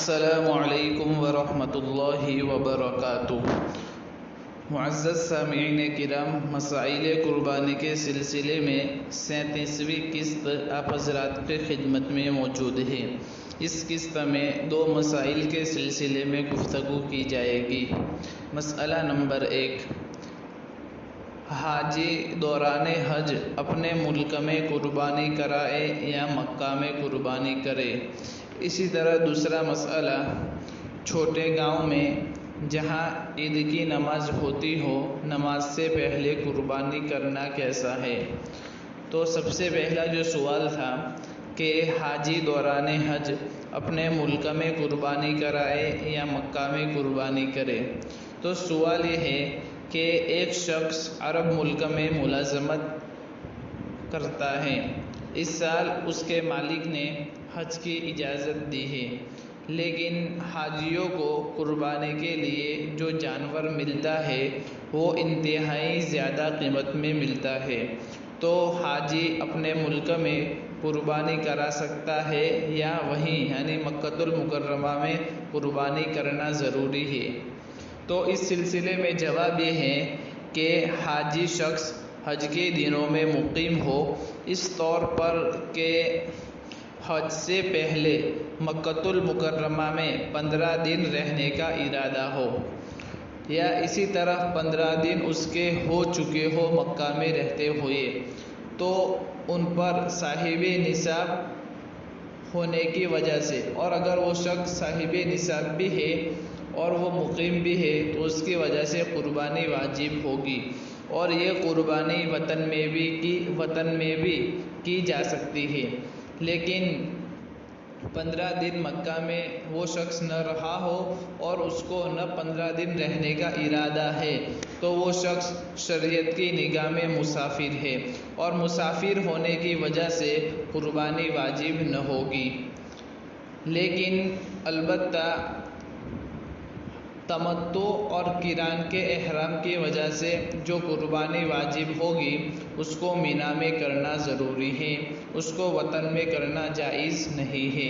السلام علیکم ورحمۃ اللہ وبرکاتہ۔ معزز سامعین کرام، مسائل قربانی کے سلسلے میں 37ویں قسط آپ حضرات کے خدمت میں موجود ہے۔ اس قسط میں 2 مسائل کے سلسلے میں گفتگو کی جائے گی۔ مسئلہ نمبر 1، حاجی دوران حج اپنے ملک میں قربانی کرائے یا مکہ میں قربانی کرے۔ اسی طرح دوسرا مسئلہ، چھوٹے گاؤں میں جہاں عید کی نماز ہوتی ہو، نماز سے پہلے قربانی کرنا کیسا ہے؟ تو سب سے پہلا جو سوال تھا کہ حاجی دوران حج اپنے ملک میں قربانی کرائے یا مکہ میں قربانی کرے۔ تو سوال یہ ہے کہ ایک شخص عرب ملک میں ملازمت کرتا ہے۔ اس سال اس کے مالک نے حج کی اجازت دی ہے، لیکن حاجیوں کو قربانی کے لیے جو جانور ملتا ہے وہ انتہائی زیادہ قیمت میں ملتا ہے۔ تو حاجی اپنے ملک میں قربانی کرا سکتا ہے یا وہیں یعنی مکۃ المکرمہ میں قربانی کرنا ضروری ہے؟ تو اس سلسلے میں جواب یہ ہے کہ حاجی شخص حج کے دنوں میں مقیم ہو، اس طور پر کہ حج سے پہلے مکۃ المکرمہ میں 15 دن رہنے کا ارادہ ہو، یا اسی طرح 15 دن اس کے ہو چکے ہو مکہ میں رہتے ہوئے، تو ان پر صاحب نصاب ہونے کی وجہ سے، اور اگر وہ شخص صاحب نصاب بھی ہے اور وہ مقیم بھی ہے تو اس کی وجہ سے قربانی واجب ہوگی، اور یہ قربانی وطن میں بھی کی جا سکتی ہے۔ لیکن 15 دن مکہ میں وہ شخص نہ رہا ہو اور اس کو نہ 15 دن رہنے کا ارادہ ہے، تو وہ شخص شریعت کی نگاہ میں مسافر ہے، اور مسافر ہونے کی وجہ سے قربانی واجب نہ ہوگی۔ لیکن البتہ تمتع اور قران کے احرام کی وجہ سے جو قربانی واجب ہوگی اس کو مینا میں کرنا ضروری ہے، اس کو وطن میں کرنا جائز نہیں ہے۔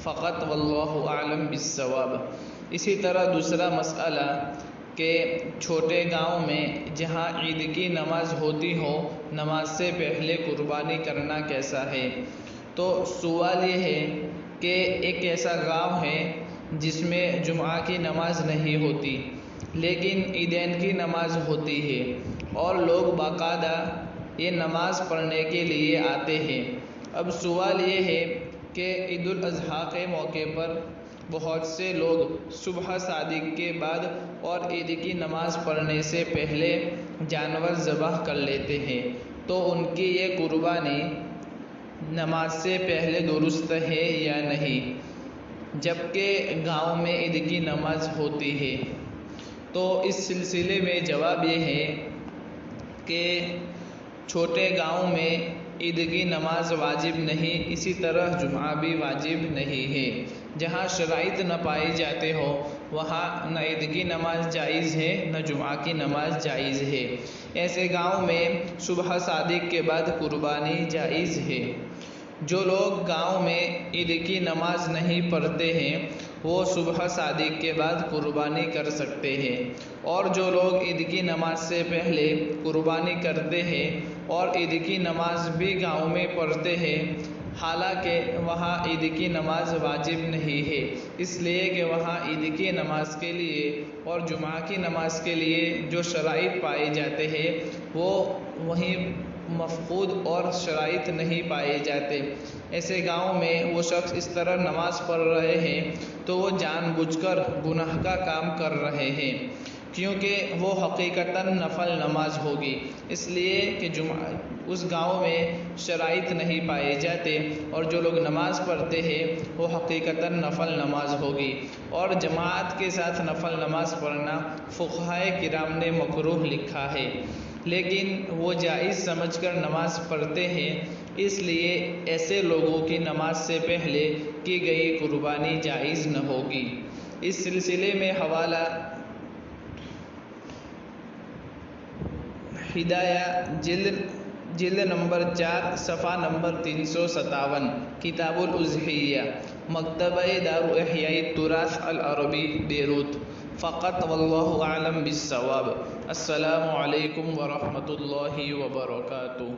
فقط واللہ اعلم بالصواب۔ اسی طرح دوسرا مسئلہ کہ چھوٹے گاؤں میں جہاں عید کی نماز ہوتی ہو، نماز سے پہلے قربانی کرنا کیسا ہے؟ تو سوال یہ ہے کہ ایک ایسا گاؤں ہے جس میں جمعہ کی نماز نہیں ہوتی لیکن عیدین کی نماز ہوتی ہے، اور لوگ باقاعدہ یہ نماز پڑھنے کے لیے آتے ہیں۔ اب سوال یہ ہے کہ عید الاضحیٰ کے موقع پر بہت سے لوگ صبح صادق کے بعد اور عید کی نماز پڑھنے سے پہلے جانور ذبح کر لیتے ہیں، تو ان کی یہ قربانی نماز سے پہلے درست ہے یا نہیں، جبکہ گاؤں میں عید کی نماز ہوتی ہے؟ تو اس سلسلے میں جواب یہ ہے کہ چھوٹے گاؤں میں عید کی نماز واجب نہیں، اسی طرح جمعہ بھی واجب نہیں ہے۔ جہاں شرائط نہ پائی جاتے ہو وہاں نہ عید کی نماز جائز ہے نہ جمعہ کی نماز جائز ہے۔ ایسے گاؤں میں صبح صادق کے بعد قربانی جائز ہے۔ جو لوگ گاؤں میں عید کی نماز نہیں پڑھتے ہیں وہ صبح صادق کے بعد قربانی کر سکتے ہیں، اور جو لوگ عید کی نماز سے پہلے قربانی کرتے ہیں اور عید کی نماز بھی گاؤں میں پڑھتے ہیں، حالانکہ وہاں عید کی نماز واجب نہیں ہے، اس لیے کہ وہاں عید کی نماز کے لیے اور جمعہ کی نماز کے لیے جو شرائط پائے جاتے ہیں وہ وہیں مفقود اور شرائط نہیں پائے جاتے۔ ایسے گاؤں میں وہ شخص اس طرح نماز پڑھ رہے ہیں تو وہ جان بوجھ کر گناہ کا کام کر رہے ہیں، کیونکہ وہ حقیقتاً نفل نماز ہوگی، اس لیے کہ اس گاؤں میں شرائط نہیں پائے جاتے، اور جو لوگ نماز پڑھتے ہیں وہ حقیقتاً نفل نماز ہوگی، اور جماعت کے ساتھ نفل نماز پڑھنا فقہائے کرام نے مکروہ لکھا ہے، لیکن وہ جائز سمجھ کر نماز پڑھتے ہیں، اس لیے ایسے لوگوں کی نماز سے پہلے کی گئی قربانی جائز نہ ہوگی۔ اس سلسلے میں حوالہ ہدایہ جلد نمبر 4 صفحہ نمبر 357 کتاب الاضحیہ مکتبہ دار احیاء التراث العربی بیروت فقط واللہ اعلم بالصواب۔ السلام علیکم ورحمۃ اللہ وبرکاتہ۔